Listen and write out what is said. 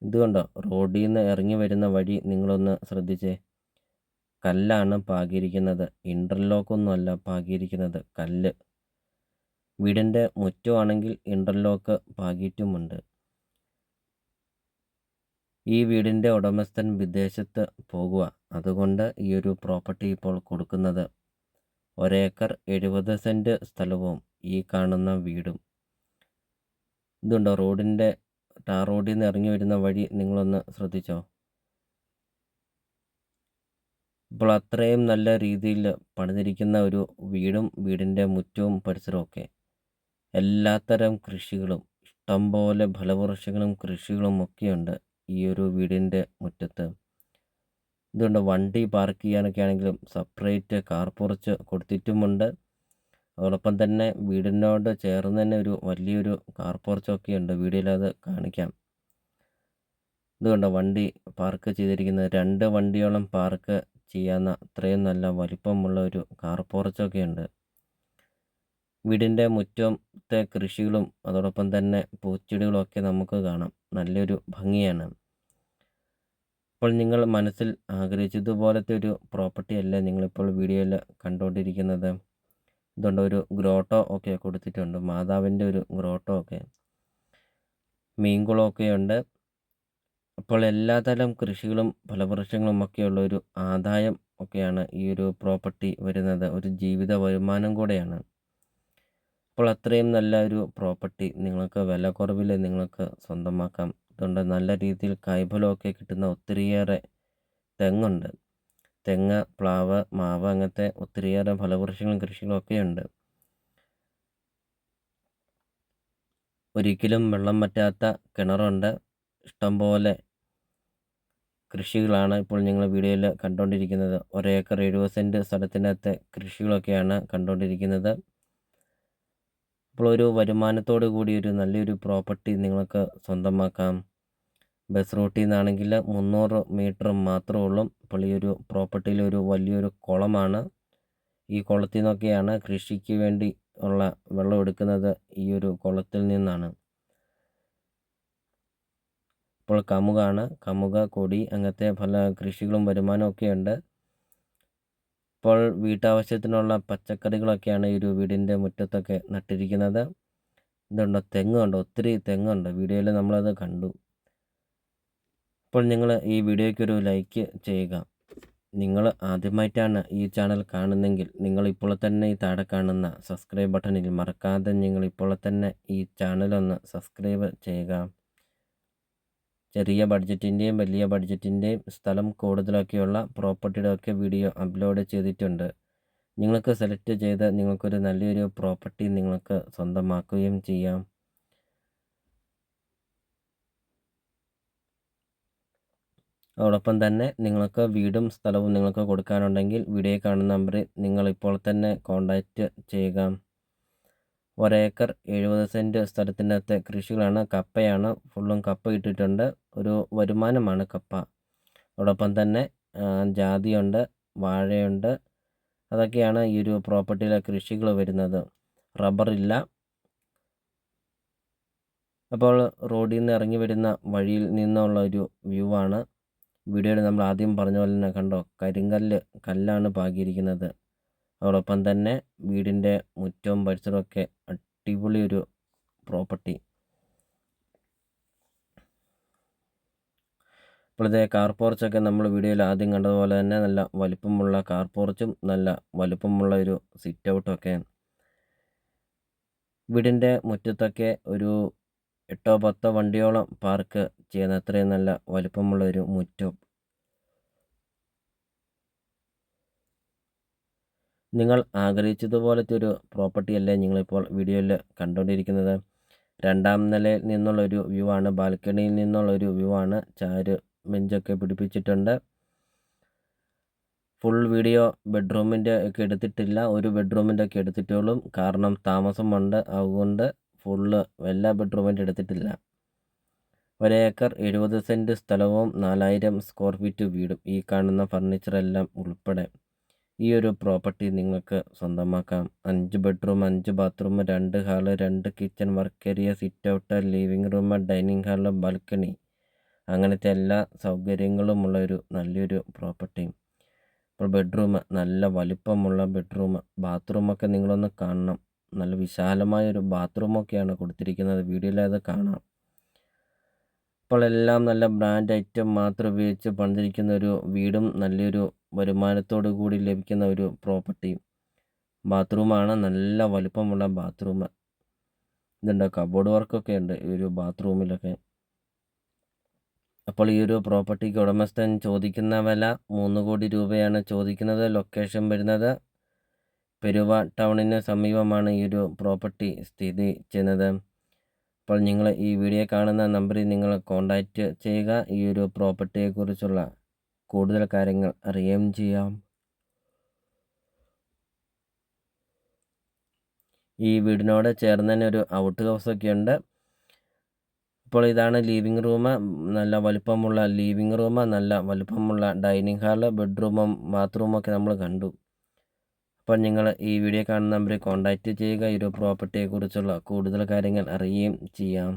ഇത് കണ്ടോ? റോഡീന്ന് ഇറങ്ങി വരുന്ന വഴി നിങ്ങളൊന്ന് ശ്രദ്ധിച്ചേ. കല്ലാണ് പാകിയിരിക്കുന്നത്. ഇന്റർലോക്കൊന്നും അല്ല പാകിയിരിക്കുന്നത്. കല്ല്. വീടിൻ്റെ മുറ്റമാണെങ്കിൽ ഇന്റർലോക്ക് പാകിയിട്ടുമുണ്ട്. ഈ വീടിൻ്റെ ഉടമസ്ഥൻ വിദേശത്ത് പോകുക. അതുകൊണ്ട് ഈ ഒരു പ്രോപ്പർട്ടി ഇപ്പോൾ കൊടുക്കുന്നത്. 1 ഏക്കർ 70 സെന്റ് സ്ഥലവും ഈ കാണുന്ന വീടും. ഇതുണ്ടോ? ടാർ റോഡീന്ന് ഇറങ്ങി വരുന്ന വഴി നിങ്ങളൊന്ന് ശ്രദ്ധിച്ചോ? ഇപ്പോൾ അത്രയും നല്ല രീതിയിൽ പണിതിരിക്കുന്ന ഒരു വീടും വീടിൻ്റെ മുറ്റവും പരിസരമൊക്കെ. എല്ലാത്തരം കൃഷികളും ഇഷ്ടംപോലെ ഫലവൃക്ഷങ്ങളും കൃഷികളും ഒക്കെയുണ്ട് ഈ ഒരു വീടിൻ്റെ മുറ്റത്ത്. ഇതുകൊണ്ട് വണ്ടി പാർക്ക് ചെയ്യാനൊക്കെ ആണെങ്കിലും സെപ്പറേറ്റ് കാർ പോർച്ച് കൊടുത്തിട്ടുമുണ്ട്. അതോടൊപ്പം തന്നെ വീടിനോട് ചേർന്ന് തന്നെ ഒരു വലിയൊരു കാർ പോർച്ചൊക്കെയുണ്ട്. വീഡിയോയിൽ അത് കാണിക്കാം. ഇതുകൊണ്ട് വണ്ടി പാർക്ക് ചെയ്തിരിക്കുന്നത് 2 വണ്ടിയോളം പാർക്ക് ചെയ്യാവുന്ന അത്രയും നല്ല വലിപ്പമുള്ള ഒരു കാർ പോർച്ചൊക്കെയുണ്ട്. വീടിൻ്റെ മുറ്റത്തെ കൃഷികളും അതോടൊപ്പം തന്നെ പൂച്ചെടികളും ഒക്കെ നമുക്ക് കാണാം. നല്ലൊരു ഭംഗിയാണ്. ഇപ്പോൾ നിങ്ങൾ മനസ്സിൽ ആഗ്രഹിച്ചതുപോലത്തെ ഒരു പ്രോപ്പർട്ടി അല്ലേ നിങ്ങളിപ്പോൾ വീഡിയോയിൽ കണ്ടുകൊണ്ടിരിക്കുന്നത്. ഇതുകൊണ്ട് ഒരു ഗ്രോട്ടോ ഒക്കെ കൊടുത്തിട്ടുണ്ട്. മാതാവിൻ്റെ ഒരു ഗ്രോട്ടോ ഒക്കെ. മീൻകുളമൊക്കെയുണ്ട്. അപ്പോൾ എല്ലാതരം കൃഷികളും ഫലവൃക്ഷങ്ങളും ഒക്കെയുള്ള ഒരു ആദായം ഒക്കെയാണ് ഈ ഒരു പ്രോപ്പർട്ടി വരുന്നത്. ഒരു ജീവിത വരുമാനം കൂടെയാണ്. അപ്പോൾ അത്രയും നല്ല ഒരു പ്രോപ്പർട്ടി നിങ്ങൾക്ക് വിലക്കുറവിൽ നിങ്ങൾക്ക് സ്വന്തമാക്കാം. അതുകൊണ്ട് നല്ല രീതിയിൽ കായ്ഫലമൊക്കെ കിട്ടുന്ന ഒത്തിരിയേറെ തെങ്ങുണ്ട്. തെങ്ങ്, പ്ലാവ്, മാവ് അങ്ങനത്തെ ഒത്തിരിയേറെ ഫലവൃക്ഷങ്ങളും കൃഷികളും ഒക്കെയുണ്ട്. ഒരിക്കലും വെള്ളം വറ്റാത്ത കിണറുണ്ട്. ഇഷ്ടംപോലെ കൃഷികളാണ് ഇപ്പോൾ നിങ്ങൾ വീഡിയോയിൽ കണ്ടുകൊണ്ടിരിക്കുന്നത്. 1 ഏക്കർ 70 സെന്റ് സ്ഥലത്തിനകത്തെ കൃഷികളൊക്കെയാണ് കണ്ടുകൊണ്ടിരിക്കുന്നത്. അപ്പോൾ ഒരു വരുമാനത്തോടു കൂടി ഒരു നല്ലൊരു പ്രോപ്പർട്ടി നിങ്ങൾക്ക് സ്വന്തമാക്കാം. ബസ് റൂട്ടിൽ നിന്നാണെങ്കിൽ 300 മീറ്റർ മാത്രമേ ഉള്ളൂ. അപ്പോൾ ഈ ഒരു പ്രോപ്പർട്ടിയിൽ ഒരു വലിയൊരു കുളമാണ്. ഈ കുളത്തിൽ നിന്നൊക്കെയാണ് കൃഷിക്ക് വേണ്ടി ഉള്ള വെള്ളം എടുക്കുന്നത്. ഈ ഒരു കുളത്തിൽ നിന്നാണ്. ഇപ്പോൾ കമുകാണ്. കമുക, കൊടി അങ്ങനത്തെ പല കൃഷികളും വരുമാനവും ഒക്കെയുണ്ട്. ഇപ്പോൾ വീട്ടാവശ്യത്തിനുള്ള പച്ചക്കറികളൊക്കെയാണ് ഈ ഒരു വീടിൻ്റെ മുറ്റത്തൊക്കെ നട്ടിരിക്കുന്നത്. ഇതുണ്ടോ? തെങ്ങുണ്ട്. ഒത്തിരി തെങ്ങുണ്ട്. വീഡിയോയിൽ നമ്മളത് കണ്ടു. അപ്പോൾ നിങ്ങൾ ഈ വീഡിയോയ്ക്കൊരു ലൈക്ക് ചെയ്യുക. നിങ്ങൾ ആദ്യമായിട്ടാണ് ഈ ചാനൽ കാണുന്നതെങ്കിൽ നിങ്ങൾ ഇപ്പോൾ തന്നെ ഈ താഴെ കാണുന്ന സബ്സ്ക്രൈബ് ബട്ടണിൽ മറക്കാതെ നിങ്ങൾ ഇപ്പോൾ തന്നെ ഈ ചാനലൊന്ന് സബ്സ്ക്രൈബ് ചെയ്യുക. ചെറിയ ബഡ്ജറ്റിൻ്റെയും വലിയ ബഡ്ജറ്റിൻ്റെയും സ്ഥലം കൂടുതലൊക്കെയുള്ള പ്രോപ്പർട്ടിയുടെ ഒക്കെ വീഡിയോ അപ്ലോഡ് ചെയ്തിട്ടുണ്ട്. നിങ്ങൾക്ക് സെലക്ട് ചെയ്ത് നിങ്ങൾക്കൊരു നല്ലൊരു പ്രോപ്പർട്ടി നിങ്ങൾക്ക് സ്വന്തമാക്കുകയും ചെയ്യാം. അതോടൊപ്പം തന്നെ നിങ്ങൾക്ക് വീടും സ്ഥലവും നിങ്ങൾക്ക് കൊടുക്കാനുണ്ടെങ്കിൽ വീഡിയോയിൽ കാണുന്ന നമ്പറിൽ നിങ്ങൾ ഇപ്പോൾ തന്നെ കോൺടാക്റ്റ് ചെയ്യുക. 1 ഏക്കർ 70 സെന്റ് സ്ഥലത്തിനകത്തെ കൃഷികളാണ്. കപ്പയാണ്. ഫുള്ളും കപ്പ ഇട്ടിട്ടുണ്ട്. ഒരു വരുമാനമാണ് കപ്പ. അതോടൊപ്പം തന്നെ ജാതിയുണ്ട്, വാഴയുണ്ട്. അതൊക്കെയാണ് ഈ ഒരു പ്രോപ്പർട്ടിയിലെ കൃഷികൾ വരുന്നത്. റബ്ബറില്ല. അപ്പോൾ റോഡിൽ നിന്ന് ഇറങ്ങി വരുന്ന വഴിയിൽ നിന്നുള്ള ഒരു വ്യൂ ആണ്. വീഡിയോയിൽ നമ്മൾ ആദ്യം പറഞ്ഞ പോലെ തന്നെ കണ്ടോ? കല്ലാണ് പാകിയിരിക്കുന്നത്. അതോടൊപ്പം തന്നെ വീടിൻ്റെ മുറ്റവും പരിസരമൊക്കെ അടിപൊളി ഒരു പ്രോപ്പർട്ടി. ഇപ്പോഴത്തെ കാർ പോർച്ചൊക്കെ നമ്മൾ വീഡിയോയിൽ ആദ്യം കണ്ടതുപോലെ തന്നെ നല്ല വലിപ്പമുള്ള കാർ പോർച്ചും നല്ല വലിപ്പമുള്ള ഒരു സിറ്റ് ഔട്ടൊക്കെ. വീടിൻ്റെ മുറ്റത്തൊക്കെ ഒരു 8 10 വണ്ടിയോളം പാർക്ക് ചെയ്യുന്ന അത്രയും നല്ല വലിപ്പമുള്ള ഒരു മുറ്റം. നിങ്ങൾ ആഗ്രഹിച്ചതുപോലത്തെ ഒരു പ്രോപ്പർട്ടി അല്ലേ നിങ്ങളിപ്പോൾ വീഡിയോയിൽ കണ്ടുകൊണ്ടിരിക്കുന്നത്. 2ാം നിലയിൽ നിന്നുള്ളൊരു വ്യൂ ആണ്. ബാൽക്കണിയിൽ നിന്നുള്ളൊരു വ്യൂ ആണ്. ബെഞ്ചൊക്കെ പിടിപ്പിച്ചിട്ടുണ്ട്. ഫുൾ വീഡിയോ ബെഡ്റൂമിൻ്റെ ഒക്കെ എടുത്തിട്ടില്ല. ഒരു ബെഡ്റൂമിൻ്റെ ഒക്കെ എടുത്തിട്ടുള്ളൂ. കാരണം താമസമുണ്ട്. അതുകൊണ്ട് ഫുള്ള് എല്ലാ ബെഡ്റൂമിൻ്റെ എടുത്തിട്ടില്ല. 1 ഏക്കർ 70 സെന്റ് സ്ഥലവും 4000 സ്ക്വയർ ഫീറ്റ് വീടും ഈ കാണുന്ന ഫർണിച്ചറെല്ലാം ഉൾപ്പെടെ ഈ ഒരു പ്രോപ്പർട്ടി നിങ്ങൾക്ക് സ്വന്തമാക്കാം. 5 bedroom, 5 bathroom, 2 hall, 2 kitchen, work area, sit out, living room, dining hall, balcony അങ്ങനത്തെ എല്ലാ സൗകര്യങ്ങളുമുള്ള ഒരു നല്ലൊരു പ്രോപ്പർട്ടിയും. ഇപ്പോൾ ബെഡ്റൂം നല്ല വലിപ്പമുള്ള ബെഡ്റൂം, ബാത്റൂമൊക്കെ നിങ്ങളൊന്ന് കാണണം. നല്ല വിശാലമായൊരു ബാത്റൂമൊക്കെയാണ് കൊടുത്തിരിക്കുന്നത്. വീഡിയോയിൽ അത് കാണാം. ഇപ്പോൾ എല്ലാം നല്ല ബ്രാൻഡ് ഐറ്റം മാത്രം ഉപയോഗിച്ച് പണിതിരിക്കുന്ന ഒരു വീടും നല്ലൊരു വരുമാനത്തോടു കൂടി ലഭിക്കുന്ന ഒരു പ്രോപ്പർട്ടിയും. ബാത്റൂമാണ് നല്ല വലിപ്പമുള്ള ബാത്റൂം. ഇതുണ്ട്, കബോർഡ് വർക്കൊക്കെ ഉണ്ട് ഈ ഒരു ബാത്റൂമിലൊക്കെ. അപ്പോൾ ഈ ഒരു പ്രോപ്പർട്ടിക്ക് ഉടമസ്ഥൻ ചോദിക്കുന്ന വില 3 കോടി രൂപയാണ് ചോദിക്കുന്നത്. ലൊക്കേഷൻ വരുന്നത് പെരുവ ടൗണിന് സമീപമാണ് ഈ ഒരു പ്രോപ്പർട്ടി സ്ഥിതി ചെയ്യുന്നത്. അപ്പോൾ നിങ്ങൾ ഈ വീഡിയോ കാണുന്ന നമ്പറിൽ നിങ്ങൾ കോൺടാക്റ്റ് ചെയ്യുക. ഈ ഒരു പ്രോപ്പർട്ടിയെക്കുറിച്ചുള്ള കൂടുതൽ കാര്യങ്ങൾ അറിയുകയും ചെയ്യാം. ഈ വീടിനോട് ചേർന്ന് തന്നെ ഒരു ഔട്ട് ഹൗസൊക്കെ ഉണ്ട്. ഇപ്പോൾ ഇതാണ് ലിവിങ് റൂം. നല്ല വലിപ്പമുള്ള ലിവിങ് റൂം, നല്ല വലിപ്പമുള്ള ഡൈനിങ് ഹാള്, ബെഡ്റൂമും ബാത്റൂമൊക്കെ നമ്മൾ കണ്ടു. അപ്പോൾ നിങ്ങൾ ഈ വീഡിയോ കാണുന്ന നമ്പറിൽ കോൺടാക്റ്റ് ചെയ്യുക. ഈ ഒരു പ്രോപ്പർട്ടിയെക്കുറിച്ചുള്ള കൂടുതൽ കാര്യങ്ങൾ അറിയുകയും ചെയ്യാം.